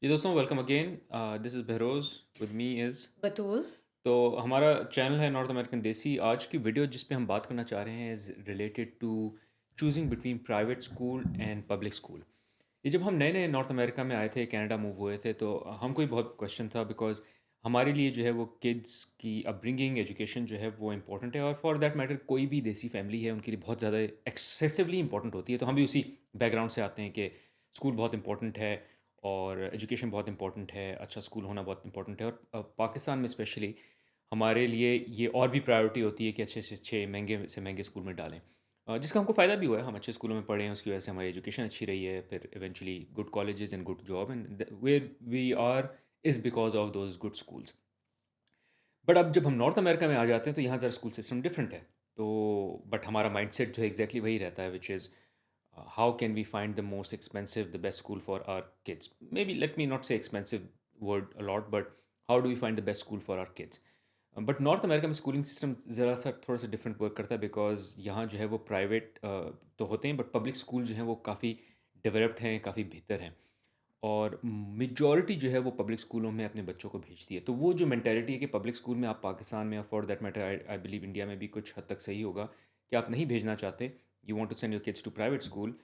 जी दोस्तों, welcome again. This is Behroz. With me is Batool. तो हमारा चैनल है नॉर्थ अमेरिकन देसी। आज की वीडियो जिस पे हम बात करना चाह रहे हैं is related to choosing between private school and public school. ये जब हम नए नए नॉर्थ अमेरिका में आए थे, कनाडा मूव हुए थे, तो हमको ही बहुत क्वेश्चन था बिकॉज हमारे लिए जो है वो किड्स की अपब्रिंगिंग एजुकेशन जो है वो इम्पॉर्टेंट है, और फॉर दैट मैटर कोई भी देसी फैमिली है उनके लिए बहुत ज़्यादा एक्सेसिवली इंपॉर्टेंट होती है। तो हम भी उसी बैकग्राउंड से आते हैं कि स्कूल बहुत इंपॉर्टेंट है और एजुकेशन बहुत इंपॉर्टेंट है, अच्छा स्कूल होना बहुत इंपॉर्टेंट है। और पाकिस्तान में स्पेशली हमारे लिए ये और भी प्रायोरिटी होती है कि अच्छे से अच्छे महंगे से महंगे स्कूल में डालें। जिसका हमको फ़ायदा भी हुआ है, हम अच्छे स्कूलों में पढ़े हैं, उसकी वजह से हमारी एजुकेशन अच्छी रही है, फिर eventually good colleges and good job, and where we are is because of those good schools. But अब जब हम नॉर्थ अमेरिका में आ जाते हैं तो यहाँ ज़रा स्कूल सिस्टम डिफरेंट है। तो बट हमारा माइंडसेट जो है एग्जैक्टली वही रहता है, which is how can we find the most expensive the best school for our kids. Maybe let me not say expensive word a lot, but how do we find the best school for our kids. But North America में schooling system ज़रा सा थोड़ा सा different work करता है, because यहाँ जो है वो प्राइवेट तो होते हैं, बट पब्लिक स्कूल जो हैं वो काफ़ी डेवलप्ड हैं, काफ़ी बेहतर हैं। और मेजॉरिटी जो है वो पब्लिक स्कूलों में अपने बच्चों को भेजती है। तो वो जो मेंटालिटी है कि पब्लिक स्कूल में आप पाकिस्तान में, और for that matter I I believe India में भी कुछ हद तक सही होगा, कि आप नहीं भेजना चाहते, you want to send your kids to private school.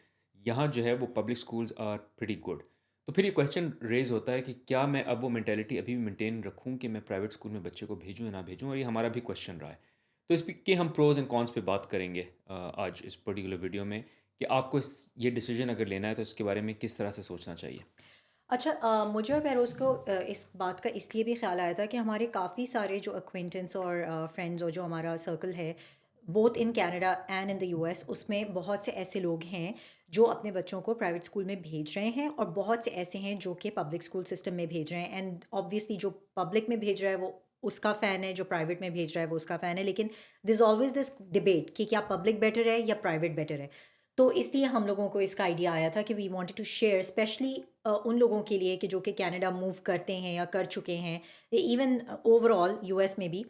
यहाँ जो है वो public schools are pretty good. तो फिर ये क्वेश्चन रेज होता है कि क्या मैं अब वो मेंटालिटी अभी भी मेंटेन रखूँ कि मैं प्राइवेट स्कूल में बच्चे को भेजूँ या ना भेजूँ, और ये हमारा भी क्वेश्चन रहा है। तो इस के हम प्रोज एंड कॉन्स पे बात करेंगे आज इस पर्टिकुलर वीडियो में, कि आपको ये डिसीजन अगर लेना है तो इसके बारे में किस तरह से सोचना चाहिए। अच्छा, मुझे और बहरोज़ को इस बात का इसलिए भी ख्याल आया था कि हमारे काफ़ी सारे जो एक्वेंटेंस और फ्रेंड्स और जो हमारा सर्कल है, both in Canada and in the US, उसमें बहुत से ऐसे लोग हैं जो अपने बच्चों को प्राइवेट स्कूल में भेज रहे हैं और बहुत से ऐसे हैं जो कि पब्लिक स्कूल सिस्टम में भेज रहे हैं। एंड ऑब्वियसली जो पब्लिक में भेज रहा है वो उसका फ़ैन है, जो प्राइवेट में भेज रहा है वो उसका फ़ैन है, लेकिन दिस ऑलवेज दिस डिबेट कि क्या पब्लिक बेटर है या प्राइवेट बेटर है। तो इसलिए हम लोगों को इसका आइडिया आया था कि we wanted to share specially उन लोगों के लिए कि जो कि कनाडा मूव करते हैं या कर चुके हैं, इवन ओवरऑल यूएस में भी।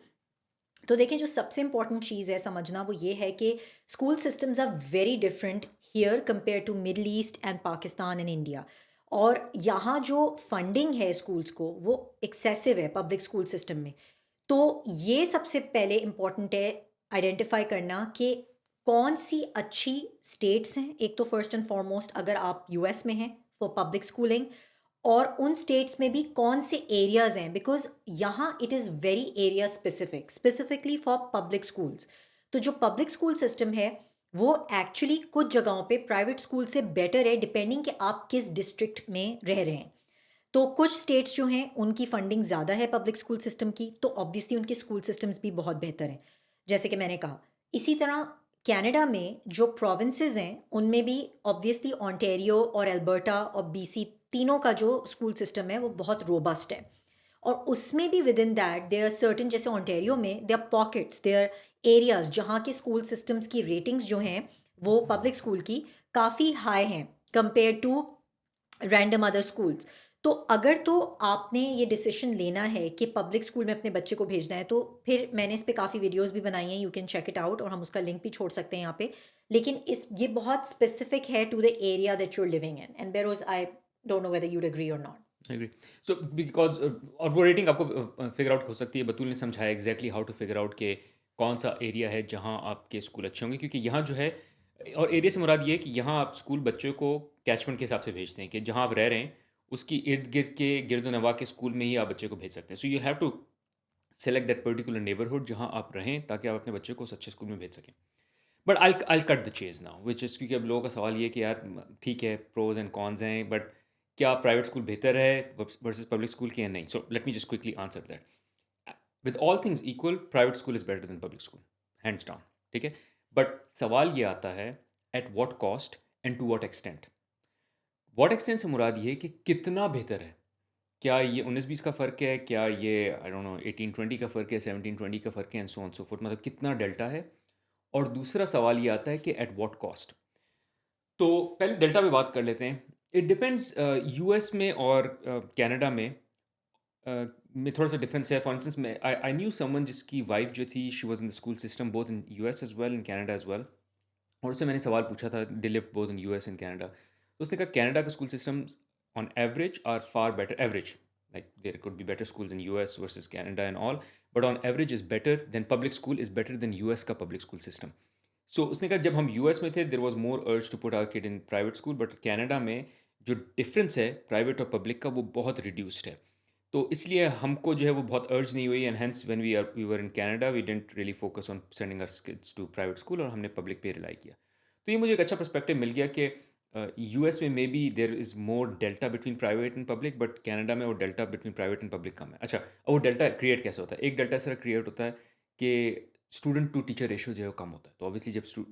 तो देखें, जो सबसे इम्पॉर्टेंट चीज़ है समझना वो ये है कि school systems are very different here compare to Middle East and Pakistan and India. और यहाँ जो फंडिंग है स्कूल्स को वो एक्सेसिव है पब्लिक स्कूल सिस्टम में। तो ये सबसे पहले इम्पॉर्टेंट है आइडेंटिफाई करना कि कौन सी अच्छी स्टेट्स हैं। एक तो फर्स्ट एंड फॉरमोस्ट अगर आप यूएस में हैं फॉर पब्लिक स्कूलिंग, और उन स्टेट्स में भी कौन से एरियाज हैं, बिकॉज यहाँ it is very area specific, specifically for public schools. तो जो पब्लिक स्कूल सिस्टम है वो एक्चुअली कुछ जगहों पे प्राइवेट स्कूल से बेटर है, डिपेंडिंग कि आप किस डिस्ट्रिक्ट में रह रहे हैं। तो कुछ स्टेट्स जो हैं उनकी फंडिंग ज़्यादा है पब्लिक स्कूल सिस्टम की, तो ऑब्वियसली उनके स्कूल सिस्टम्स भी बहुत बेहतर हैं, जैसे कि मैंने कहा। इसी तरह कनाडा में जो प्रोविंसेस हैं उनमें भी ऑब्वियसली ओंटारियो और एल्बर्टा और बीसी, तीनों का जो स्कूल सिस्टम है वो बहुत रोबस्ट है। और उसमें भी with in that there certain, जैसे ओंटारियो में देयर पॉकेट्स, देयर एरियाज जहाँ के स्कूल सिस्टम्स की रेटिंग्स जो हैं वो पब्लिक स्कूल की काफ़ी हाई हैं compare to random other schools. तो अगर तो आपने ये डिसीजन लेना है कि पब्लिक स्कूल में अपने बच्चे को भेजना है, तो फिर मैंने इस पे काफ़ी वीडियोस भी बनाई हैं, you can check it out, और हम उसका लिंक भी छोड़ सकते हैं यहाँ पे। लेकिन इस ये बहुत स्पेसिफिक है to the area that you are living in, and bureaus I don't know whether you'd agree और नॉट। एग्री। सो बिकॉज और वो रेटिंग आपको फिगर आउट हो सकती है। बतूल ने समझाया exactly how to figure out के कौन सा एरिया है जहाँ आपके स्कूल अच्छे होंगे, क्योंकि यहाँ जो है, और एरिया से मुराद ये है कि यहाँ आप स्कूल बच्चों को कैचमेंट के हिसाब से भेजते हैं, कि जहाँ आप रह रहे हैं उसकी इर्द गिर्द के गिरद नवा के स्कूल में ही आप बच्चे को भेज सकते हैं। So you have to select that particular neighbourhood जहाँ आप रहें, ताकि आप अपने बच्चे को उस अच्छे स्कूल में भेज सकें। But I cut the chase now, which is, क्योंकि अब लोगों का सवाल ये है कि यार ठीक है, प्रोज एंड कॉन्स हैं, बट क्या प्राइवेट स्कूल बेहतर है वर्सेस पब्लिक स्कूल की या नहीं। So let me just quickly answer that. With all things equal, private school is better than public school, hands down. ठीक है। बट सवाल ये आता है, at what cost and to what extent. What extent से मुराद ये है कि कितना बेहतर है। क्या ये 19-20 का फ़र्क है, क्या ये आई डोंट नो 18-20 का फ़र्क है, 17-20 का फ़र्क है, and so on so fourth, मतलब कितना डेल्टा है। और दूसरा सवाल ये आता है कि एट व्हाट कॉस्ट। तो पहले डेल्टा पे बात कर लेते हैं। इट डिपेंड्स, यूएस में और कनाडा में थोड़ा सा डिफरेंस है। फॉर इंस्टेंस, मैं आई आई न्यू समवन जिसकी वाइफ जो थी, she was in the school system both in US as well, in Canada as well. और उससे मैंने सवाल पूछा था, they live both in US and Canada. तो उसने कहा कनाडा का school system on average are far better. Average, like there could be better schools in US versus Canada and all, but on average is better than public school is better than US का public school system. सो उसने कहा जब हम US में थे देर was more urge to put our kid in private school, but Canada में जो difference है प्राइवेट और पब्लिक का वो बहुत रिड्यूस्ड है। तो इसलिए हमको जो है वो बहुत अर्ज नहीं हुई, and hence when we were in Canada we didn't really focus on sending our kids to private school, और हमने पब्लिक पे रिलाई किया। तो ये मुझे एक अच्छा पर्सपेक्टिव मिल गया कि यूएस में maybe there is more delta between private and public, but Canada में वो delta between private and public कम है। अच्छा, अब वो डेल्टा क्रिएट कैसे होता है? एक डेल्टा ऐसा क्रिएट होता है कि स्टूडेंट टू टीचर रेशियो जो है वो कम होता है। तो ऑब्वियसली जब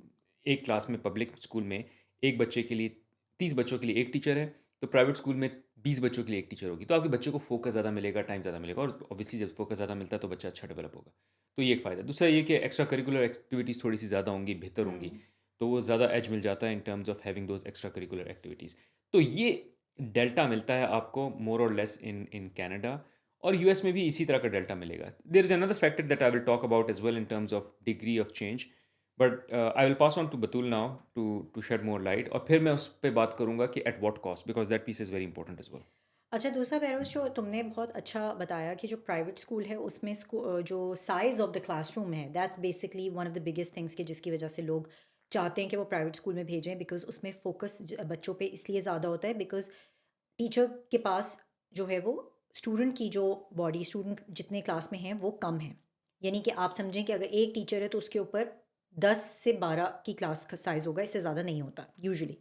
एक क्लास में पब्लिक स्कूल में एक बच्चे के लिए 30 बच्चों के लिए एक टीचर है, तो प्राइवेट स्कूल में 20 बच्चों के लिए एक टीचर होगी, तो आपके बच्चे को फोकस ज़्यादा मिलेगा, टाइम ज़्यादा मिलेगा, और ऑब्वियसली जब फोकस ज़्यादा मिलता है तो बच्चा अच्छा डेवलप होगा। तो ये एक फ़ायदा। दूसरा ये कि एक्स्ट्रा करिकुलर एक्टिविटीज़ थोड़ी सी ज़्यादा होंगी, बेहतर होंगी, हुँ। तो वो ज़्यादा एज मिल जाता है in terms of having those extra curricular activities. तो ये डेल्टा मिलता है आपको मोर और लेस इन इन कैनेडा, और यूएस में भी इसी तरह का डेल्टा मिलेगा। There is another factor that I will talk about as well in terms of degree of change, but I will pass on to Batool now to shed more light, और फिर मैं उस पे बात करूँगा कि eight what cost, because that piece is very important as well. अच्छा, दूसरा बेरोज़ जो तुमने बहुत अच्छा बताया कि जो प्राइवेट स्कूल है उसमें जो साइज़ ऑफ द क्लासरूम है that's basically one of the biggest things कि जिसकी वजह से लोग चाहते हैं कि वो प्राइवेट स्कूल में भेजें, बिकॉज़ उसमें फ़ोकस बच्चों पे इसलिए ज़्यादा होता है बिकॉज़ टीचर के पास जो है वो स्टूडेंट की जो बॉडी स्टूडेंट जितने क्लास में हैं वो कम है। यानी कि आप समझें कि अगर एक टीचर है तो उसके ऊपर 10 से 12 की क्लास का साइज़ होगा, इससे ज़्यादा नहीं होता यूजुअली।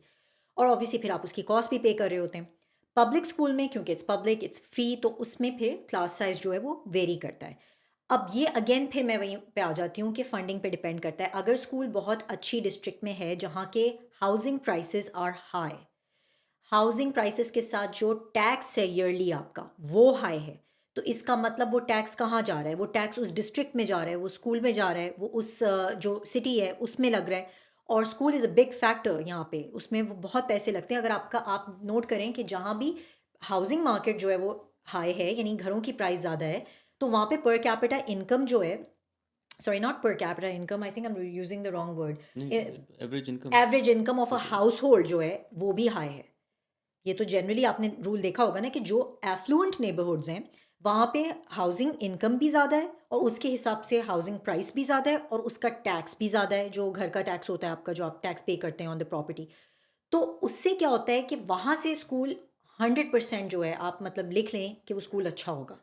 और ऑब्वियसली फिर आप उसकी कॉस्ट भी पे कर रहे होते हैं। पब्लिक स्कूल में क्योंकि इट्स पब्लिक, इट्स फ्री, तो उसमें फिर क्लास साइज़ जो है वो वेरी करता है। अब ये अगेन फिर मैं वहीं पे आ जाती हूँ कि फंडिंग पे डिपेंड करता है। अगर स्कूल बहुत अच्छी डिस्ट्रिक्ट में है जहाँ के housing prices are high, housing prices के साथ जो टैक्स है ईयरली आपका वो हाई है, तो इसका मतलब वो टैक्स कहाँ जा रहा है? वो टैक्स उस डिस्ट्रिक्ट में जा रहा है, वो स्कूल में जा रहा है, वो उस जो सिटी है उसमें लग रहा है, और school is a big factor यहाँ पे, उसमें वो बहुत पैसे लगते हैं। अगर आप नोट करें कि जहाँ भी हाउसिंग मार्केट जो है वो हाई है, यानी घरों की प्राइस ज़्यादा है, तो वहाँ पे पर कैपिटा इनकम जो है, sorry not per capita income, I think I am using the wrong word, नहीं, average income. Average income of a household जो है वो भी हाई है। ये तो जनरली आपने रूल देखा होगा ना कि जो एफ्लुएंट नेबरहुड्स हैं वहाँ पे हाउसिंग इनकम भी ज़्यादा है और उसके हिसाब से हाउसिंग प्राइस भी ज़्यादा है और उसका टैक्स भी ज़्यादा है, जो घर का टैक्स होता है आपका, जो आप टैक्स पे करते हैं ऑन द प्रॉपर्टी। तो उससे क्या होता है कि वहाँ से स्कूल 100% जो है आप मतलब लिख लें कि वो स्कूल अच्छा होगा।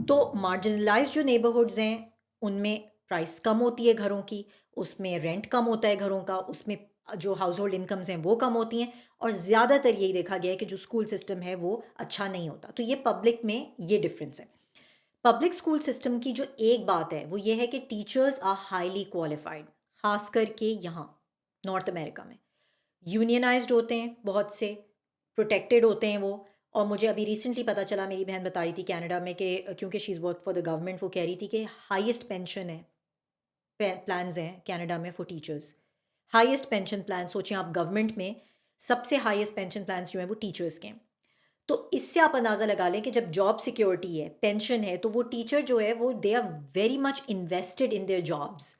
तो मार्जिनलाइज्ड जो नेबरहुड्स हैं उनमें प्राइस कम होती है घरों की, उसमें रेंट कम होता है घरों का, उसमें जो हाउस होल्ड इनकम्स हैं वो कम होती हैं, और ज़्यादातर यही देखा गया है कि जो स्कूल सिस्टम है वो अच्छा नहीं होता। तो ये पब्लिक में ये डिफरेंस है। पब्लिक स्कूल सिस्टम की जो एक बात है वो ये है कि टीचर्स आर हाईली क्वालिफाइड, खास करके यहाँ नॉर्थ अमेरिका में यूनियनाइज्ड होते हैं बहुत से, प्रोटेक्टेड होते हैं वो। और मुझे अभी रिसेंटली पता चला, मेरी बहन बता रही थी कनाडा में कि क्योंकि she is work for the government, वो कह रही थी कि हाईएस्ट पेंशन है, प्लान्स हैं कनाडा में for teachers. Highest pension plan सोचें आप, गवर्नमेंट में सबसे हाईएस्ट पेंशन प्लान्स जो हैं वो टीचर्स के हैं। तो इससे आप अंदाज़ा लगा लें कि जब जॉब सिक्योरिटी है, पेंशन है, तो वो टीचर जो है वो they are very much invested in their jobs.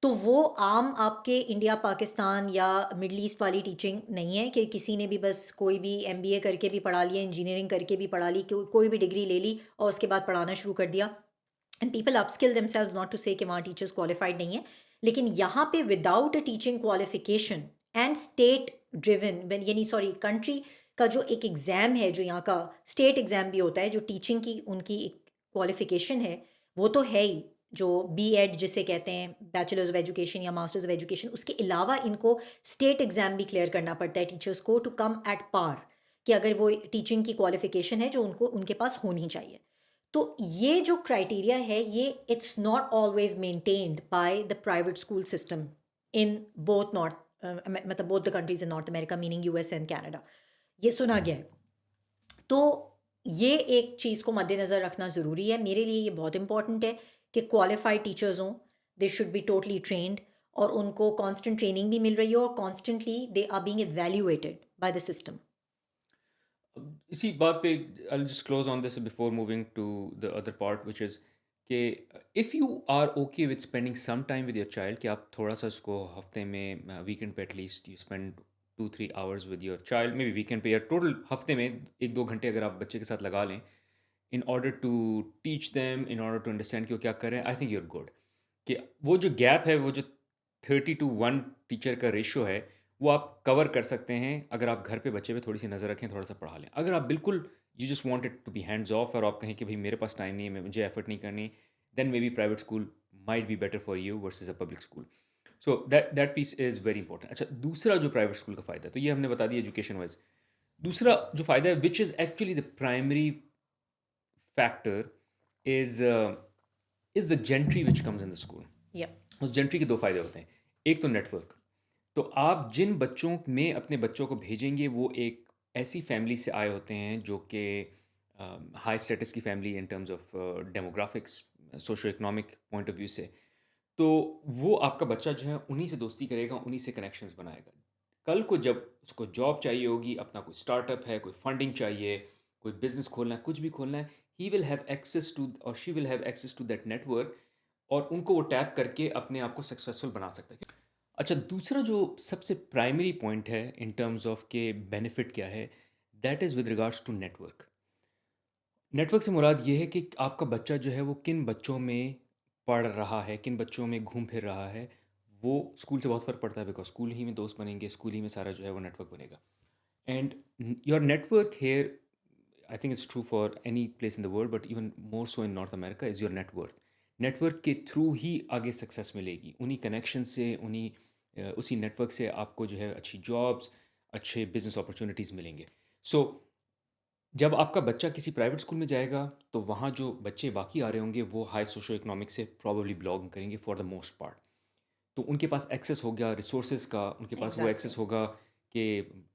तो वो आम आपके इंडिया पाकिस्तान या मिडल ईस्ट वाली टीचिंग नहीं है कि किसी ने भी बस कोई भी एमबीए करके भी पढ़ा लिया, इंजीनियरिंग करके भी पढ़ा ली, कोई भी डिग्री ले ली और उसके बाद पढ़ाना शुरू कर दिया, and people upskill themselves, not to say कि वहाँ टीचर्स क्वालिफाइड नहीं है। लेकिन यहाँ पे without a teaching qualification and state driven, यानी सॉरी कंट्री का जो एक एग्ज़ाम है, जो यहाँ का स्टेट एग्ज़ाम भी होता है, जो टीचिंग की उनकी एक क्वालिफिकेशन है वो तो है ही, जो बीएड जिसे कहते हैं, बैचलर्स ऑफ एजुकेशन या मास्टर्स ऑफ एजुकेशन, उसके अलावा इनको स्टेट एग्ज़ाम भी क्लियर करना पड़ता है टीचर्स को टू कम एट पार, कि अगर वो टीचिंग की क्वालिफिकेशन है जो उनको उनके पास होनी चाहिए। तो ये जो क्राइटेरिया है ये it's not always maintained by the private school system in both North, मतलब both the countries in North America, meaning US and Canada, ये सुना गया है। तो ये एक चीज़ को मद्देनज़र रखना ज़रूरी है, मेरे लिए ये बहुत इंपॉर्टेंट है कि क्वालिफाइड टीचर्स हों, they should be totally trained, और उनको कांस्टेंट ट्रेनिंग भी मिल रही हो और constantly they are being evaluated by the system. इसी बात पे I just close on this before moving to the other part which is कि if you are okay with spending some time with your child, कि आप थोड़ा सा उसको हफ्ते में वीकेंड पे at least you spend 2-3 hours with your child, maybe weekend पे या टोटल हफ्ते में 1-2 घंटे अगर आप बच्चे के साथ लगा लें, in order to teach them, in order to understand कि वो क्या कर रहे हैं, आई थिंक you're good. कि वो जो गैप है, वो जो 30-1 टीचर का रेशियो है, वो आप कवर कर सकते हैं अगर आप घर पे बच्चे पे थोड़ी सी नज़र रखें, थोड़ा सा पढ़ा लें। अगर आप बिल्कुल you just want it to be hands off और आप कहें कि भाई मेरे पास टाइम नहीं है, मुझे एफर्ट नहीं करनी, then maybe private school might be better for you versus a public school. So that piece is very important. अच्छा, दूसरा जो प्राइवेट स्कूल का फ़ायदा है, तो ये हमने बता दिया एजुकेशन वाइज। दूसरा जो फ़ायदा है, which is actually the primary factor, is is the gentry which comes in the school. या उस जेंट्री के दो फ़ायदे होते हैं। एक तो नेटवर्क। तो आप जिन बच्चों में अपने बच्चों को भेजेंगे, वो एक ऐसी फैमिली से आए होते हैं जो कि हाई स्टेटस की family in terms of demographics, socio economic point of view से। तो वो आपका बच्चा जो है उन्हीं से दोस्ती करेगा, उन्हीं से कनेक्शंस बनाएगा। कल को जब उसको जॉब चाहिए होगी, अपना कोई स्टार्टअप है, कोई फंडिंग चाहिए, कोई बिजनेस खोलना है, कुछ भी खोलना है, he will have access to और she will have access to that network, और उनको वो टैप करके अपने आप को सक्सेसफुल बना सकता है। अच्छा, दूसरा जो सबसे प्राइमरी पॉइंट है इन टर्म्स ऑफ के बेनिफिट क्या है, that is with regards to network. Network से मुराद ये है कि आपका बच्चा जो है वो किन बच्चों में पढ़ रहा है, किन बच्चों में घूम फिर रहा है। वो स्कूल से बहुत फ़र्क पड़ता है, बिकॉज स्कूल ही में दोस्त बनेंगे, स्कूल ही में सारा जो है वो नेटवर्क बनेगा। And your network here, I think it's true for any place in the world, but even more so in North America, is your net worth. Network के थ्रू ही आगे सक्सेस मिलेगी, उन्हीं कनेक्शन से, उसी नेटवर्क से आपको जो है अच्छी जॉब्स, अच्छे बिजनेस अपॉर्चुनिटीज़ मिलेंगे। सो जब आपका बच्चा किसी प्राइवेट स्कूल में जाएगा, तो वहाँ जो बच्चे बाकी आ रहे होंगे वो हाई सोशो इकोनॉमिक से प्रॉब्ली बिलोंग करेंगे फॉर द मोस्ट पार्ट। तो उनके पास एक्सेस हो गया रिसोर्सेज का, उनके पास वो एग्जैक्टली। एक्सेस होगा कि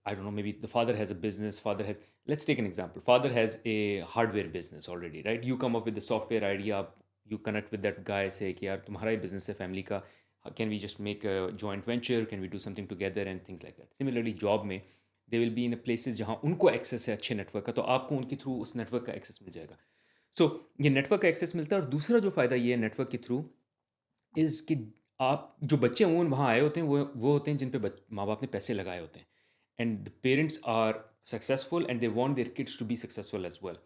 I don't know, maybe the father has a business, father has, let's take an example, father has a hardware business already, right? You come up with the software idea, you connect with that guy से कि यार तुम्हारा ही business है family का, can we just make a joint venture, can we do something together and things like that. Similarly job में they will be in places जहाँ उनको एक्सेस है अच्छे नेटवर्क का, तो आपको उनके थ्रू उस नेटवर्क का एक्सेस मिल जाएगा। सो ये नेटवर्क का एक्सेस मिलता है। और दूसरा जो फ़ायदा ये है नेटवर्क के थ्रू, इज़ कि आप जो बच्चे अमूमन वहाँ आए होते हैं, वो होते हैं जिन पे माँ बाप ने पैसे लगाए होते हैं, and the parents are successful and they want their kids to be successful as well.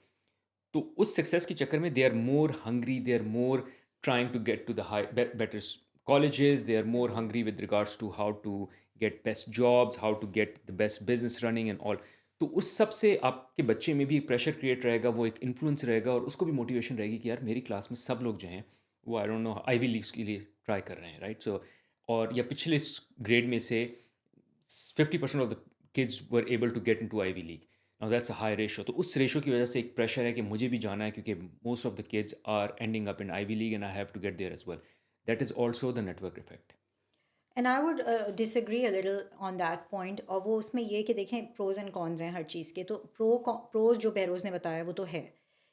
तो उस सक्सेस के चक्कर में they are more hungry, they are more trying to get to the high better colleges, they are more hungry with regards to how to get best jobs, how to get the best business running and all. तो उस सब से आपके बच्चे में भी एक pressure create रहेगा, वो एक इन्फ्लुएंस रहेगा, और उसको भी मोटिवेशन रहेगी कि यार मेरी क्लास में सब लोग जो हैं वो I don't know Ivy Leagues के लिए ट्राई कर रहे हैं, राइट? सो और या पिछले ग्रेड में से 50% of the kids were able to get into Ivy League. Now that's a high ratio. तो उस रेशो की वजह से एक प्रेशर है कि मुझे भी जाना है, क्योंकि most of the kids are ending up in Ivy League and I have to get there as well. That is also the network effect. And I would disagree a little on that point. और वो उसमें ये कि देखें pros and cons हैं हर चीज़ के। तो pros जो बहरोज़ ने बताया वो तो है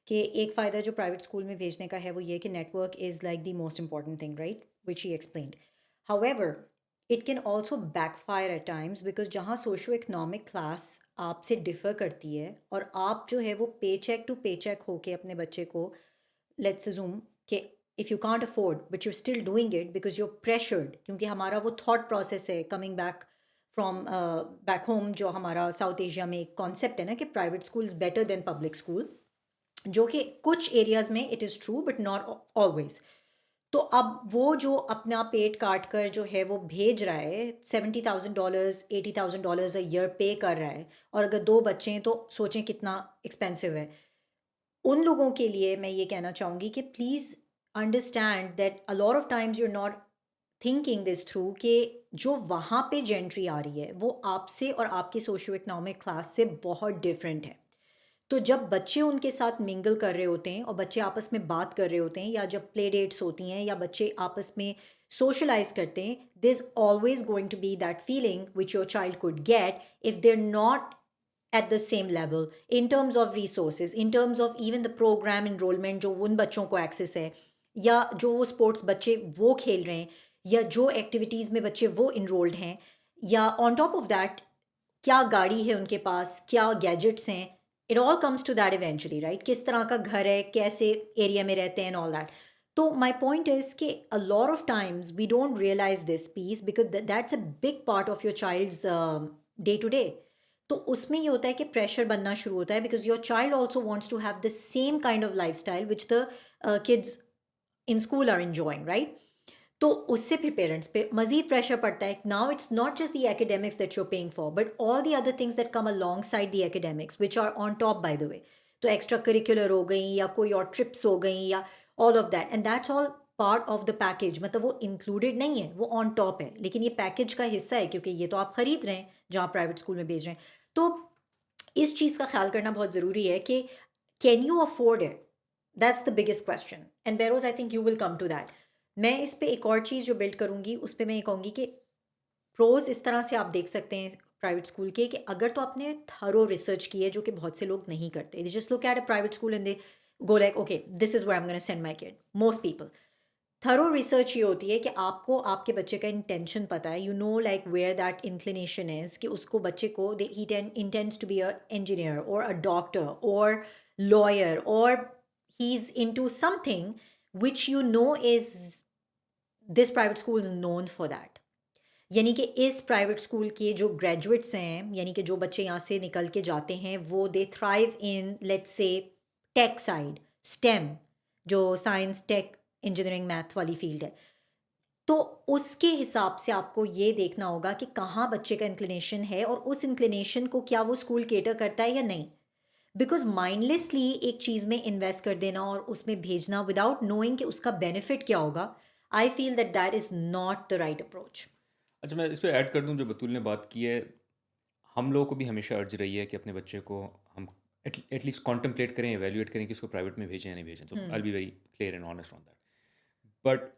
कि एक फ़ायदा जो प्राइवेट स्कूल में भेजने का है वो ये कि network is like the most important thing, right, which he explained. However it can also backfire at times, because जहाँ सोशो इकनॉमिक क्लास आपसे डिफ़र करती है और आप जो है वो पे चेक टू पे चेक होके अपने बच्चे को, लेट्स अज्यूम कि if you can't afford but you're still doing it because you're pressured, क्योंकि हमारा वो thought process है coming back from back home, जो हमारा साउथ एशिया में एक कॉन्सेप्ट है ना कि private school is better than public school, जो कि कुछ एरियाज़ में it is true but not always. तो अब वो जो अपना पेट काट कर जो है वो भेज रहा है, $70,000 $80,000 अ ईयर पे कर रहा है, और अगर दो बच्चे हैं तो सोचें कितना एक्सपेंसिव है। उन लोगों के लिए मैं ये कहना चाहूँगी कि please understand that a lot of times you are not thinking this through कि जो वहाँ पे जेंट्री आ रही है वो आपसे और आपकी सोशियो इकोनॉमिक क्लास से बहुत डिफरेंट है। तो जब बच्चे उनके साथ मिंगल कर रहे होते हैं और बच्चे आपस में बात कर रहे होते हैं, या जब प्ले डेट्स होती हैं या बच्चे आपस में सोशलाइज करते हैं, there is always going to be that feeling which your child could get if they are not at the same level in terms of resources, in terms of even the program enrollment जो उन बच्चों को access है, या जो वो sports बच्चे वो खेल रहे हैं, या जो activities में बच्चे वो enrolled हैं, या on top of that क्या गाड़ी है उनके पास, क्या gadgets हैं, it all comes to that eventually, right? किस तरह का घर है, कैसे एरिया में रहते हैं and all that. तो my point is कि a lot of times we don't realize this piece because that's a big part of your child's day to day. तो उसमें ये होता है कि प्रेशर बनना शुरू होता है, because your child also wants to have the same kind of life style which the kids in school are enjoying, right? तो उससे फिर पेरेंट्स पे मजीद प्रेशर पड़ता है। Now it's not just the academics that you are paying for, but all the other things that come along side the academics which are on top, by the way. तो extra curricular हो गई, या कोई और trips हो गई, या all of that, and that's all part of the package. मतलब वो इंक्लूडेड नहीं है, वो ऑन टॉप है, लेकिन ये पैकेज का हिस्सा है, क्योंकि ये तो आप खरीद रहे हैं जहाँ प्राइवेट स्कूल में भेज रहे हैं। तो इस चीज़ का ख्याल करना बहुत ज़रूरी है कि can you afford it? That's the biggest question, and bureaus I think you will come to that. मैं इस पे एक और चीज़ जो बिल्ड करूँगी, उस पे मैं ये कहूँगी कि प्रोज इस तरह से आप देख सकते हैं प्राइवेट स्कूल के, कि अगर तो आपने थरो रिसर्च की है, जो कि बहुत से लोग नहीं करते। They just look at a private school and they go like, okay this is where I am gonna send my kid. Most people, thorough research ये होती है कि आपको आपके बच्चे का इंटेंशन पता है, you know like where that inclination is, कि उसको बच्चे को he intends to be a engineer और अ डॉक्टर और लॉयर, और he is into something which you know is, this private school is known for that. यानी कि इस प्राइवेट स्कूल के जो ग्रेजुएट्स हैं, यानी कि जो बच्चे यहाँ से निकल के जाते हैं, वो they thrive in, let's say, tech side, stem, जो साइंस टेक इंजीनियरिंग मैथ वाली फील्ड है। तो उसके हिसाब से आपको ये देखना होगा कि कहाँ बच्चे का इंक्लिनेशन है, और उस इंक्लिनेशन को क्या वो स्कूल केटर करता है या नहीं। बिकॉज माइंडलेसली एक चीज़ में इन्वेस्ट कर देना और उसमें भेजना विदाउट नोइंग कि उसका बेनिफिट क्या होगा, I feel that that is not the right approach. अच्छा, मैं इस पे ऐड कर दूं, जो बतूल ने बात की है, हम लोगों को भी हमेशा अर्ज रही है कि अपने बच्चे को हम एटलीस्ट कॉन्टम्पलेट करें, एवेल्यूएट करें कि उसको प्राइवेट में भेजें या नहीं भेजें। तो I be very clear and honest on that. But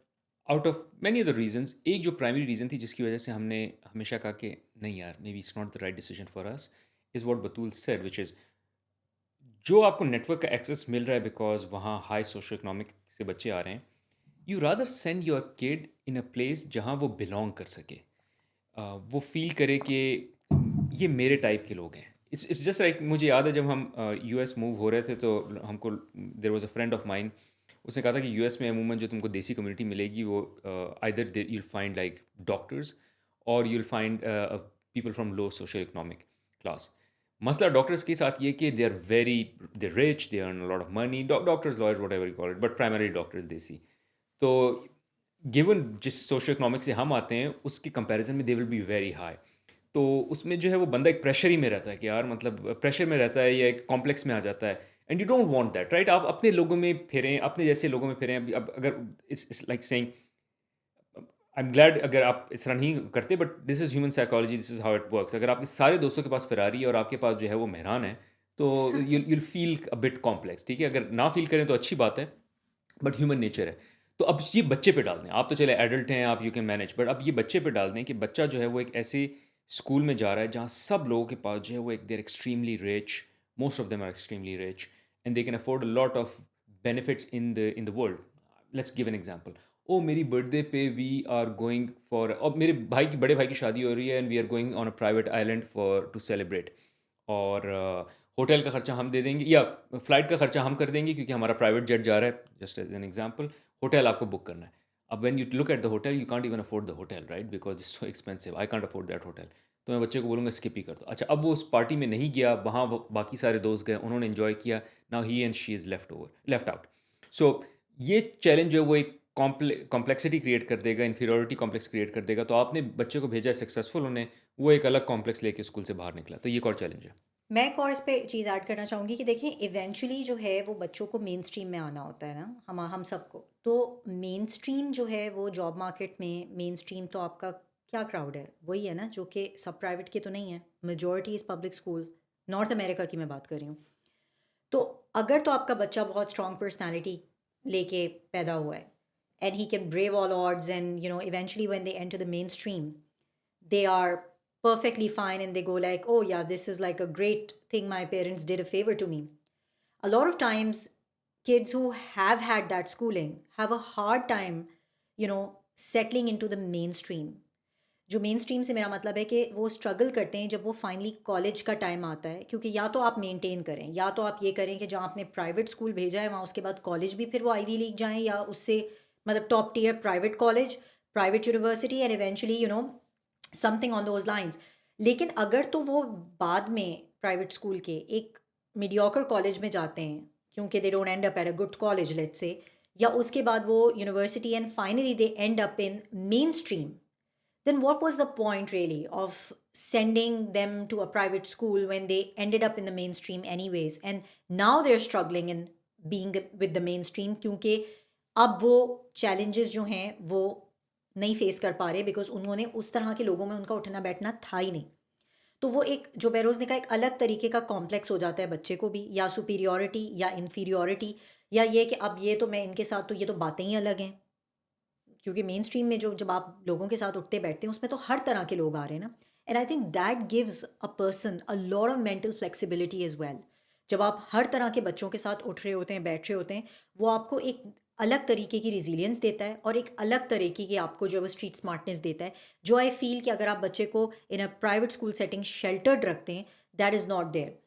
out of many other reasons, एक जो प्राइमरी रीज़न थी जिसकी वजह से हमने हमेशा कहा कि नहीं यार, may be it's not the right decision for us, is what Batool said, which is, जो आपको नेटवर्क का एक्सेस मिल रहा है बिकॉज वहाँ हाई सोशो इकोनॉमिक से बच्चे आ रहे हैं, you rather send your kid in a place जहाँ वो बिलोंग कर सके, वो फील करे कि ये मेरे टाइप के लोग हैं। इट्स जस्ट लाइक, मुझे याद है जब हम यूएस मूव हो रहे थे, तो हमको, there was a friend of mine, उसने कहा था कि यूएस में अमूमन जो तुमको देसी कम्युनिटी मिलेगी, वो either you'll find like doctors, और you'll find people from low social economic class. मसला डॉक्टर्स के साथ ये कि they rich, they earn a lot of money, doctors, lawyers, whatever you call it, but primary doctors desi. तो given जिस socio economic से हम आते हैं, उसके कंपैरिजन में they will be very high. तो उसमें जो है वो बंदा एक प्रेशर ही में रहता है कि यार, मतलब प्रेशर में रहता है, या एक कॉम्प्लेक्स में आ जाता है, and you don't want that, right? आप अपने लोगों में फिरें, अपने जैसे लोगों में फिरें। अब अगर it's like saying, I am glad अगर आप इस तरह नहीं करते, but this is human psychology, this is how it works. अगर आपके सारे दोस्तों के पास फ़ेरारी है और आपके पास जो है वो मेहरान है, तो you'll feel a bit complex, ठीक है? अगर ना फील करें तो अच्छी बात है, बट ह्यूमन नेचर है। तो अब ये बच्चे पे डाल दें, आप तो चले एडल्ट हैं, आप यू कैन मैनेज, बट अब ये बच्चे पे डाल दें कि बच्चा जो है वो एक ऐसे स्कूल में जा रहा है जहाँ सब लोगों के पास जो है वो एक, there extremely rich, most of them are extremely rich, and they can afford a lot of benefits in the world. Let's give an example. ओ, मेरी बर्थडे पे वी आर गोइंग फॉर, और मेरे भाई की, बड़े भाई की शादी हो रही है, and we are going on a private island for to celebrate, और होटल का खर्चा हम दे देंगे, या फ़्लाइट का खर्चा हम कर देंगे क्योंकि हमारा प्राइवेट जेट जा रहा है, just as an example. Hotel आपको बुक करना है। अब when you look at the hotel, you can't even afford the hotel, right? Because it's so expensive, I can't afford that hotel. तो मैं बच्चे को बोलूँगा स्किप ही कर दो। अच्छा, अब वो उस पार्टी में नहीं गया, वहाँ बाकी सारे दोस्त गए, उन्होंने इन्जॉय किया, now he and she is left out. So ये चैलेंज जो है वो एक कॉम्प्लेक्सिटी क्रिएट कर देगा, इन्फीरियरिटी कॉम्प्लेक्स क्रिएट कर देगा। तो आपने बच्चे को भेजा सक्सेसफुल होने, वो एक अलग कॉम्प्लेक्स लेके स्कूल से बाहर निकला, तो ये एक और चैलेंज है। मैं एक और इस पे चीज़ ऐड करना चाहूँगी कि देखिए, इवेंचुअली जो है वो बच्चों को मेन स्ट्रीम में आना होता है ना, हम सबको। तो मेन स्ट्रीम जो है वो जॉब मार्केट में, मेन स्ट्रीम तो आपका क्या क्राउड है, वही है ना, जो कि सब प्राइवेट के तो नहीं है। Majority is public school, north America की मैं बात कर रही हूँ। तो अगर तो आपका बच्चा बहुत स्ट्रॉन्ग पर्सनैलिटी लेके पैदा हुआ है, and he can brave all odds, and eventually when they enter the main stream, they are perfectly fine and they go like, oh yeah, this is like a great thing, my parents did a favor to me. A lot of times kids who have had that schooling have a hard time settling into the mainstream. जो main stream से मेरा मतलब है कि वो struggle करते हैं जब वो फाइनली कॉलेज का टाइम आता है, क्योंकि या तो आप मेंटेन करें, या तो आप ये करें कि जहाँ आपने प्राइवेट स्कूल भेजा है वहाँ उसके बाद कॉलेज भी फिर वो आईवी लीग जाएं, या उससे मतलब top tier private college, private university, and eventually something on those lines. लेकिन अगर तो वो बाद में प्राइवेट स्कूल के एक मीडियोकर कॉलेज में जाते हैं क्योंकि they don't and up at a good college let's say, या उसके बाद वो university and finally they and up in main stream, then what was the point really of sending them to a private school when they ended up in the mainstream anyways, and now they're struggling in being with the mainstream क्योंकि अब वो challenges जो हैं वो नहीं face कर पा रहे बिकॉज उन्होंने उस तरह के लोगों में उनका उठना बैठना था ही नहीं। तो वो एक जो बेरोज़ ने कहा एक अलग तरीके का कॉम्प्लेक्स हो जाता है बच्चे को भी, या सुपीरियॉरिटी या इन्फीरियॉरिटी, या ये कि अब ये तो मैं इनके साथ तो ये तो बातें ही अलग हैं, क्योंकि मेन स्ट्रीम में जो जब आप लोगों के साथ उठते बैठते हैं उसमें तो हर तरह के लोग आ रहे हैं ना। And I think that gives a person a lot of mental flexibility as well. जब आप हर तरह के बच्चों के साथ उठ रहे होते हैं बैठ रहे होते हैं, वो आपको एक अलग तरीके की रिजिलियंस देता है और एक अलग तरीके की आपको जो है वो स्ट्रीट स्मार्टनेस देता है, जो आई फील कि अगर आप बच्चे को in a private school setting sheltered रखते हैं, that is not there.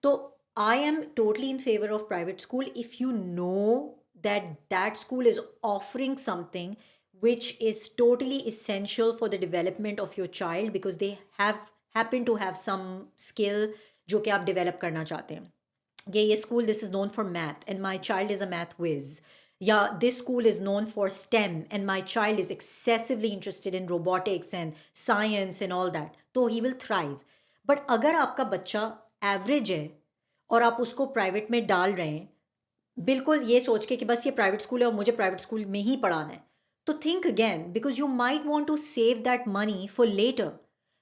So I am totally in favour of private school if you know that that school is offering something which is totally essential for the development of your child because they have happen to have some skill जो कि आप develop करना चाहते हैं। ये school this is known for math and my child is a math whiz, या this school is known for STEM and my child is excessively interested in robotics and science and all that, तो he will thrive। but अगर आपका बच्चा average है और आप उसको private में डाल रहे हैं बिल्कुल ये सोच के कि बस ये प्राइवेट स्कूल है और मुझे प्राइवेट स्कूल में ही पढ़ाना है, तो think again because you might want to save that money for later,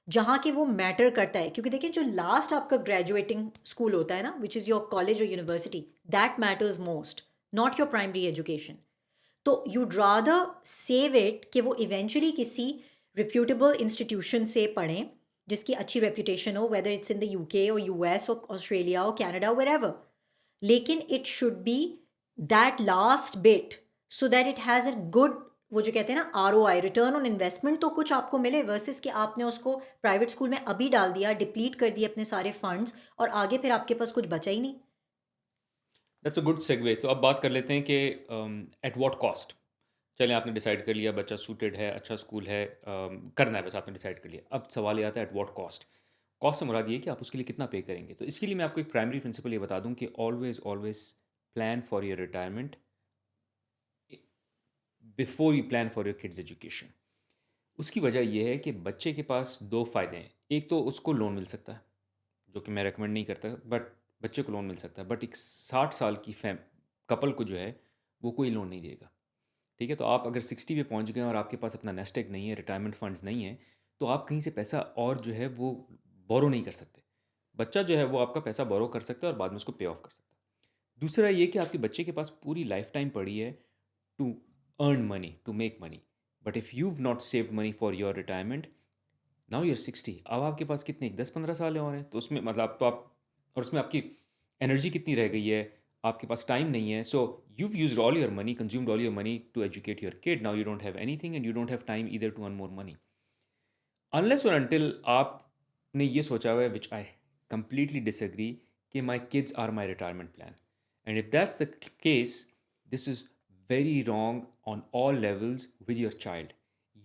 जहाँ के वो मैटर करता है। क्योंकि देखिए जो लास्ट आपका ग्रेजुएटिंग स्कूल होता है ना, विच इज़ योर कॉलेज और university, that matters most, not your primary education. तो यूड रादर सेव इट कि वो इवेंचुअली किसी रिप्यूटेबल इंस्टीट्यूशन से पढ़ें जिसकी अच्छी रेपुटेशन हो, whether it's in the UK और यूएस और ऑस्ट्रेलिया और कैनेडा वेरेवर, लेकिन it should be that last bit so that it has a good, वो जो कहते हैं ना ROI, रिटर्न ऑन इन्वेस्टमेंट, तो कुछ आपको मिले वर्सेस कि आपने उसको प्राइवेट स्कूल में अभी डाल दिया, डिप्लीट कर दिए अपने सारे फंड्स और आगे फिर आपके पास कुछ बचा ही नहीं। That's a good segue. तो अब बात कर लेते हैं कि एट व्हाट कॉस्ट। चलें, आपने डिसाइड कर लिया बच्चा सूटेड है, अच्छा स्कूल है, करना है, बस आपने डिसाइड कर लिया। अब सवाल ये आता है एट व्हाट कॉस्ट। कॉस्ट से मुराद ये है कि आप उसके लिए कितना पे करेंगे। तो इसके लिए मैं आपको एक प्राइमरी प्रिंसिपल ये बता दूं कि always always plan for your retirement before you plan for your kids education. उसकी वजह यह है कि बच्चे के पास दो फ़ायदे हैं। एक तो उसको लोन मिल सकता है, जो कि मैं रेकमेंड नहीं करता, बट बच्चे को लोन मिल सकता है। बट एक 60 साल की फैम कपल को जो है वो कोई लोन नहीं देगा। ठीक है, तो आप अगर 60 पे पहुंच गए और आपके पास अपना नेस्ट एग नहीं है, रिटायरमेंट फंड्स नहीं है, तो आप कहीं से पैसा और जो है वो बोरो नहीं कर सकते। बच्चा जो है वो आपका पैसा बोरो कर सकता है और बाद में उसको पे ऑफ कर सकता है। दूसरा ये कि आपके बच्चे के पास पूरी लाइफ टाइम पड़ी है to earn money, to make money. But if you not saved money for your retirement, now you're 60, अब आपके पास कितने 10-15 साल और हैं, तो उसमें मतलब तो आप, और उसमें आपकी एनर्जी कितनी रह गई है, आपके पास टाइम नहीं है। सो you've used all your money, consumed all your money to educate your kid. Now you don't have anything and you don't have time either to earn more money. Unless or until आपने ये सोचा हुआ है, which I completely disagree, कि my kids are my retirement plan. And if that's the case, this is very wrong on all levels with your child.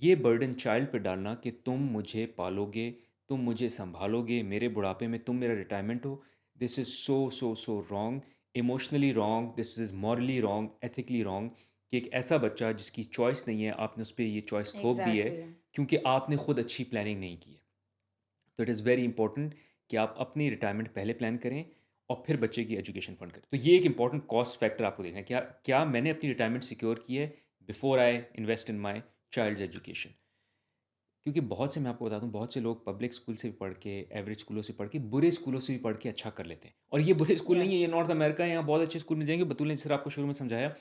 ये burden child पे डालना कि तुम मुझे पालोगे, तुम मुझे संभालोगे, मेरे बुढ़ापे में तुम मेरा रिटायरमेंट हो, this is so so so wrong, emotionally wrong, this is morally wrong, ethically wrong, कि एक ऐसा बच्चा जिसकी चॉइस नहीं है, आपने उस पर ये चॉइस थोप दी है एग्जैक्टली। क्योंकि आपने खुद अच्छी प्लानिंग नहीं की है। तो इट इज़ वेरी इंपॉर्टेंट कि आप अपनी रिटायरमेंट पहले प्लान करें और फिर बच्चे की एजुकेशन फंड करें। तो ये एक इंपॉर्टेंट कॉस्ट फैक्टर आपको देखना है, क्या क्या मैंने अपनी रिटायरमेंट सिक्योर की है before I invest in my child's education. क्योंकि बहुत से, मैं आपको बता दूं, बहुत से लोग पब्लिक स्कूल से भी पढ़ के, एवरेज स्कूलों से पढ़ के, बुरे स्कूलों से भी पढ़ के अच्छा कर लेते हैं। और ये बुरे स्कूल नहीं है, यस। ये नॉर्थ अमेरिका है, यहाँ बहुत अच्छे स्कूल मिल जाएंगे। बतूल ने सर आपको शुरू में समझाया,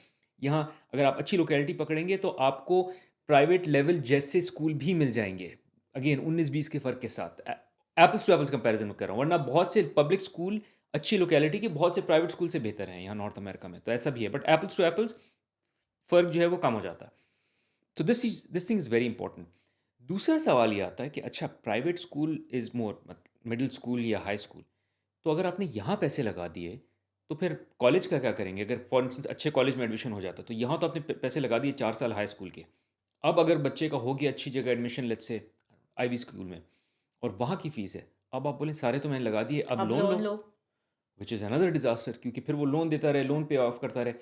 यहाँ अगर आप अच्छी लोकेलिटी पकड़ेंगे तो आपको प्राइवेट लेवल जैसे स्कूल भी मिल जाएंगे, अगेन 19-20 के फ़र्क के साथ। एप्पल्स टू एप्पल्स कंपैरिजन कर रहा हूँ, वरना बहुत से पब्लिक स्कूल अच्छी लोकेलिटी के बहुत से प्राइवेट स्कूल से बेहतर हैं यहाँ नॉर्थ अमेरिका में, तो ऐसा भी है। बट एप्पल्स टू एप्पल्स फ़र्क जो है वो कम हो जाता है। तो this thing is very important. दूसरा सवाल ये आता है कि अच्छा, private school is more middle school या हाई स्कूल, तो अगर आपने यहाँ पैसे लगा दिए तो फिर कॉलेज का क्या करेंगे? अगर फॉर इंस्टेंस अच्छे कॉलेज में एडमिशन हो जाता, तो यहाँ तो आपने पैसे लगा दिए 4 साल हाई स्कूल के। अब अगर बच्चे का हो गया अच्छी जगह admission, let's say Ivy school में, और वहाँ की फ़ीस है। अब आप बोलें सारे तो मैंने लगा दिए, अब अब loan low, loan low. Which is another disaster, क्योंकि फिर वो लोन देता रहे, लोन पे ऑफ करता रहे।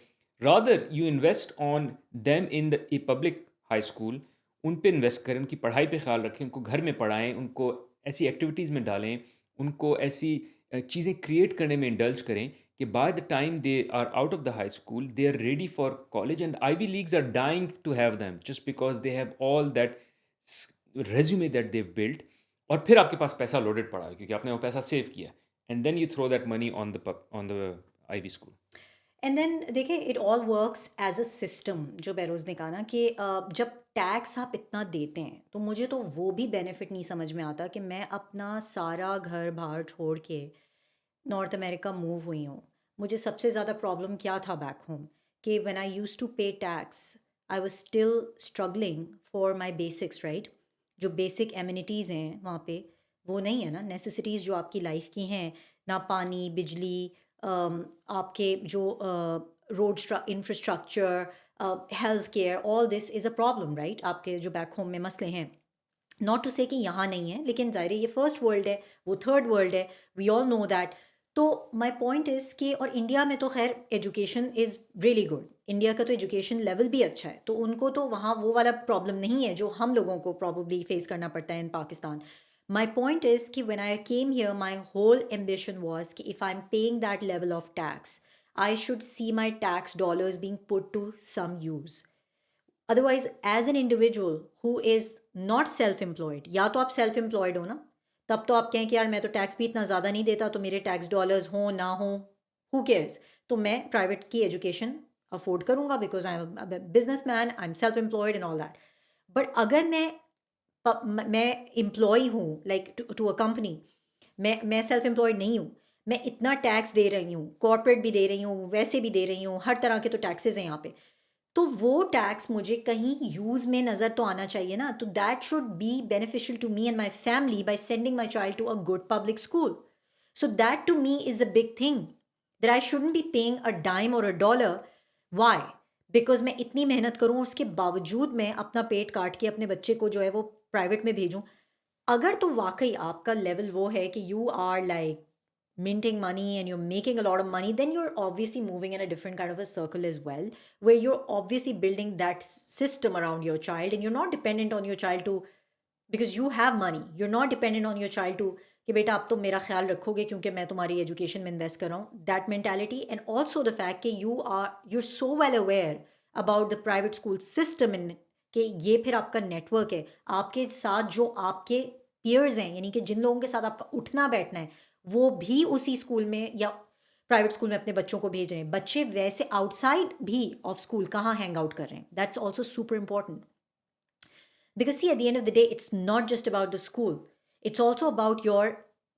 Rather you invest on them in the a public high school, उन पे इन्वेस्ट करें, उनकी पढ़ाई पे ख्याल रखें, उनको घर में पढ़ाएँ, उनको ऐसी एक्टिविटीज़ में डालें, उनको ऐसी चीज़ें क्रिएट करने में इंडल्ज करें कि by the time they are out of the high school they are ready for college, and Ivy Leagues are dying to have them just because they have all that resume that they've built. और फिर आपके पास पैसा loaded पड़ा है क्योंकि आपने वो पैसा सेव किया, and then you throw that money on the Ivy school. And then देखिए it all works as a system, जो बेरोज़ ने कहा ना कि जब टैक्स आप इतना देते हैं तो मुझे तो वो भी बेनिफिट नहीं समझ में आता कि मैं अपना सारा घर बाहर छोड़ के नॉर्थ अमेरिका मूव हुई हूँ। मुझे सबसे ज़्यादा प्रॉब्लम क्या था बैक होम कि व्हेन आई यूज्ड टू पे tax I was still struggling for my basics, right? जो बेसिक एमिनिटीज़ हैं वहाँ पे वो नहीं है ना, नेसेसिटीज़ जो आपकी लाइफ की हैं, ना पानी, बिजली, आपके जो road infrastructure, health care, all this is a problem, right? आपके जो बैक होम में मसले हैं, नॉट टू से कि यहाँ नहीं है, लेकिन ज़ाहिर है ये फर्स्ट वर्ल्ड है, वो थर्ड वर्ल्ड है, वी ऑल नो दैट। तो माई पॉइंट इज़ कि और इंडिया में तो खैर education is really good, India का तो एजुकेशन लेवल भी अच्छा है, तो उनको तो वहाँ वो वाला प्रॉब्लम नहीं है जो हम लोगों को प्रॉब्ली फेस करना पड़ता है in Pakistan. My point is कि when I came here my whole ambition was कि if I am paying that level of tax I should see my tax dollars being put to some use. Otherwise as an individual who is not self employed, या तो आप self employed हो ना, तब तो आप कहें कि यार मैं तो टैक्स भी इतना ज़्यादा नहीं देता, तो मेरे टैक्स डॉलर्स हों ना हो, हु केयर्स, तो मैं प्राइवेट की एजुकेशन अफोर्ड करूँगा because I am business man, I am self employed and all that. But अगर मैं एम्प्लॉय हूँ लाइक टू अ कंपनी, मैं सेल्फ एम्प्लॉयड नहीं हूँ, मैं इतना टैक्स दे रही हूँ, कॉर्पोरेट भी दे रही हूँ, वैसे भी दे रही हूँ, हर तरह के तो टैक्सेस हैं यहाँ पे, तो वो टैक्स मुझे कहीं यूज़ में नज़र तो आना चाहिए ना, तो that should be beneficial to me and my family by sending my child to a good public school. So that to me is a big thing that I shouldn't be paying a dime और a dollar. Y? Because मैं इतनी मेहनत करूँ, उसके बावजूद मैं अपना पेट काट के अपने बच्चे को जो है वो प्राइवेट में भेजूँ। अगर तो वाकई आपका लेवल वो है कि you are like minting money and you're making a lot of money, then you're obviously moving in a different kind of a circle as well, where you're obviously building that system around your child and you're not dependent on your child to, because you have money, you're not dependent on your child to कि बेटा आप तो मेरा ख्याल रखोगे क्योंकि मैं तुम्हारी एजुकेशन में इन्वेस्ट कर रहा हूँ, that mentality. And also the fact कि you're so well aware about the private school system in कि ये फिर आपका नेटवर्क है, आपके साथ जो आपके peers हैं, यानी कि जिन लोगों के साथ आपका उठना बैठना है, वो भी उसी स्कूल में या प्राइवेट स्कूल में अपने बच्चों को भेज रहे हैं। बच्चे वैसे आउटसाइड भी ऑफ स्कूल कहाँ हैंग आउट कर रहे हैं, that's also super important. Because see at the end of the day it's not just about the school, it's also about your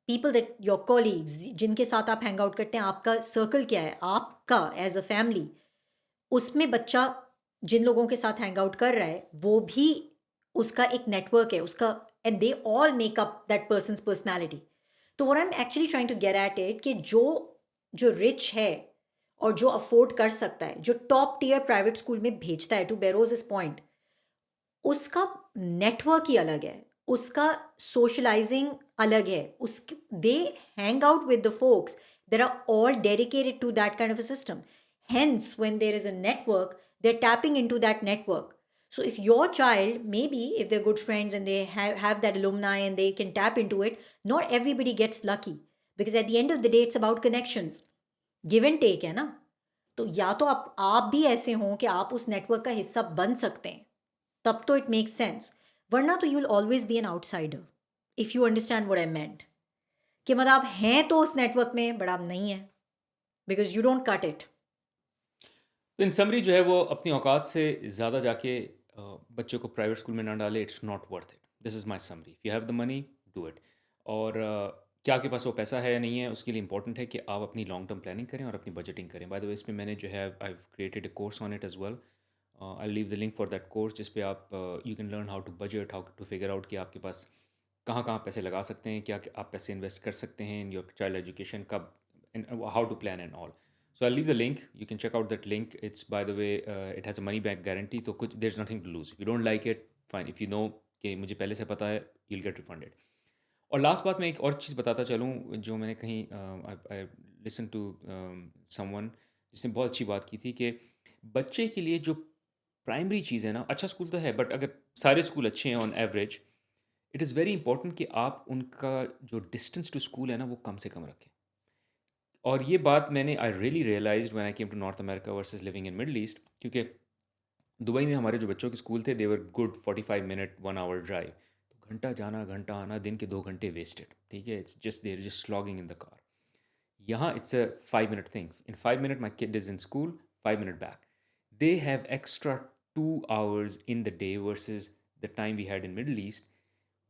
people that your colleagues जिनके साथ आप hang out करते हैं, आपका सर्कल क्या है, आपका एज अ फैमिली, उसमें बच्चा जिन लोगों के साथ हैंग आउट कर रहा है वो भी उसका एक नेटवर्क है उसका, and they all make up that person's personality. तो what I am actually trying to get at it कि जो जो रिच है और जो अफोर्ड कर सकता है, जो टॉप टीयर प्राइवेट स्कूल में भेजता है, टू बेरोज इस पॉइंट, उसका नेटवर्क ही अलग है, उसका सोशलाइजिंग अलग है, उस दे hang out with the folks that are all dedicated to that kind of a system. Hence, when there is a network, they're tapping into that network. So if your child, maybe if they're good friends and they have that alumni and they can tap into it, not everybody gets lucky. Because at the end of the day, it's about connections. Give and take है ना? तो या तो आप भी ऐसे हों कि आप उस नेटवर्क का हिस्सा बन सकते हैं, तब तो इट मेक्स सेंस, वरना तो you will always be an outsider, if you understand what I meant, कि मतलब आप हैं तो उस नेटवर्क में बट आप नहीं हैं, because you don't cut it. तो इन समरी जो है वो अपनी औकात से ज़्यादा जाके बच्चे को प्राइवेट स्कूल में ना डाले, it's not worth it. This is my summary, if you have the money do it. और क्या आपके पास वो पैसा है या नहीं है, उसके लिए इंपॉर्टेंट है कि आप अपनी लॉन्ग टर्म प्लानिंग करें और अपनी बजटिंग करें। बाय द वे इसमें मैंने जो है I created a course on it as well, I leave the link for that course, जिस पे आप you can learn how to budget, how to figure out कि आपके पास कहाँ कहाँ पैसे लगा सकते हैं, क्या आप पैसे इन्वेस्ट कर सकते हैं इन योर चाइल्ड एजुकेशन, कब, how to plan and all. So I'll leave the link. You can check out that link. It's, by the way, it has a money back guarantee. So there's nothing to lose. If you don't like it, fine. If you know कि मुझे पहले से पता है, you'll get refunded. और last बात मैं एक और चीज़ बताता चलूँ जो मैंने कहीं आई लिसन टू समवन जिसने बहुत अच्छी बात की थी कि बच्चे के लिए जो प्राइमरी चीज़ है ना, अच्छा स्कूल तो है बट अगर सारे स्कूल अच्छे हैं on average, it is very important कि आप उनका जो डिस्टेंस टू स्कूल है ना वो कम से कम रखें। और ये बात मैंने I really realised when I came to North America versus living in Middle East, क्योंकि दुबई में हमारे जो बच्चों के स्कूल थे they were good 45 minute 1 hour drive, तो घंटा जाना घंटा आना, दिन के 2 घंटे वेस्टेड। ठीक है, it's just there just slogging in the car. यहाँ it's a 5 minute thing, in 5 minute my kid is in school, 5 minute back. They have extra 2 hours in the day versus the time we had in Middle East,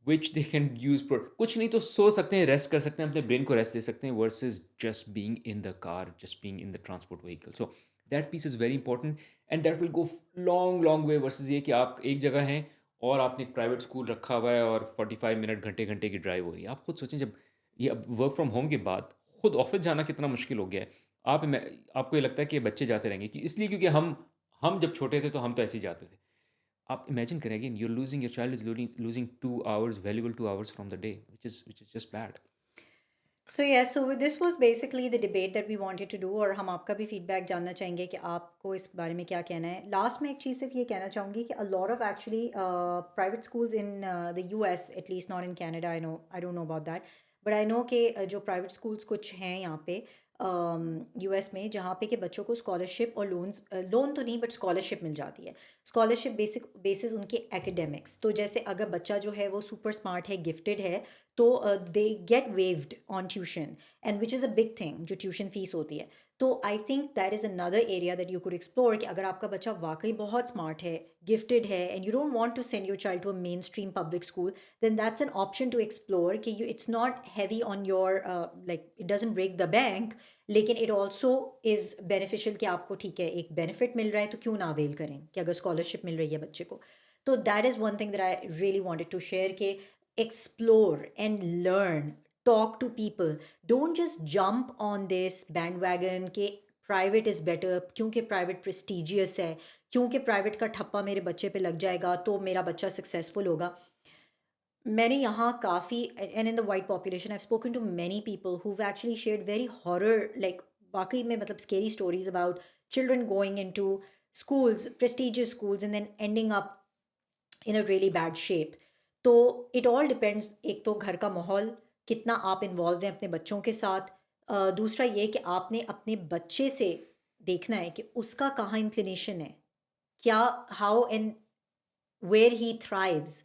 which they can use for कुछ नहीं तो सो सकते हैं, rest कर सकते हैं, अपने brain को रेस्ट दे सकते हैं, versus just being in the car, just being in the transport vehicle. So that piece is very important and that will go long long way versus ये कि आप एक जगह हैं और आपने एक प्राइवेट स्कूल रखा हुआ है और 45 मिनट घंटे घंटे की ड्राइव हो रही है। आप खुद सोचें, जब ये अब वर्क फ्रॉम होम के बाद खुद ऑफिस जाना कितना मुश्किल हो गया है। आपको ये लगता है कि बच्चे जाते रहेंगे कि इसलिए क्योंकि हम जब छोटे थे तो हम तो ऐसे ही जाते थे। आप इमेजिन करें, again you losing your child is losing 2 hours, valuable 2 hours from the day, which is just bad. So yes, so this was basically the debate that we wanted to do, और हम आपका भी feedback जानना चाहेंगे कि आपको इस बारे में क्या कहना है। लास्ट में एक चीज़ सिर्फ ये कहना चाहूँगी कि अ lot of actually private schools in the US, at least not in Canada, I don't know about that, but I know कि जो प्राइवेट स्कूल्स कुछ हैं यहाँ पे यूएस में, जहाँ पे कि बच्चों को स्कॉलरशिप और लोन तो नहीं बट स्कॉलरशिप मिल जाती है। स्कॉलरशिप बेसिक बेसिस उनके एकेडमिक्स, तो जैसे अगर बच्चा जो है वो सुपर स्मार्ट है, गिफ्टेड है, तो they get waived on tuition, and which is a big thing, जो ट्यूशन फीस होती है। तो आई think that is another area that you could explore, कि अगर आपका बच्चा वाकई बहुत स्मार्ट है, गिफ्टेड है, and you don't want to send your child to a mainstream public school, then that's an option to explore, कि you it's not heavy on your like it doesn't break the bank, लेकिन it also is beneficial कि आपको ठीक है एक benefit मिल रहा है, तो क्यों ना अवेल करें कि अगर scholarship मिल रही है बच्चे को। तो that is one thing that I really wanted to share, कि explore and learn, talk to people, don't just jump on this bandwagon कि प्राइवेट इज़ बेटर, क्योंकि प्राइवेट प्रेस्टिजियस है, क्योंकि प्राइवेट का ठप्पा मेरे बच्चे पे लग जाएगा तो मेरा बच्चा सक्सेसफुल होगा। मैंने यहाँ काफ़ी, and in the white population I have spoken to many people who actually shared very horror, like वाकई में मतलब scary stories about children going into schools, prestigious schools, and then ending up in a really bad shape. तो it all depends, एक तो घर का माहौल, कितना आप इन्वॉल्व हैं अपने बच्चों के साथ, दूसरा ये कि आपने अपने बच्चे से देखना है कि उसका कहाँ इंक्लिनेशन है, क्या, how and where he thrives,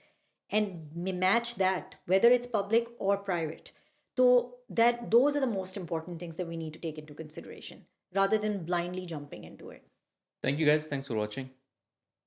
and match that whether it's public or private. So that those are the most important things that we need to take into consideration rather than blindly jumping into it. Thank you guys, thanks for watching.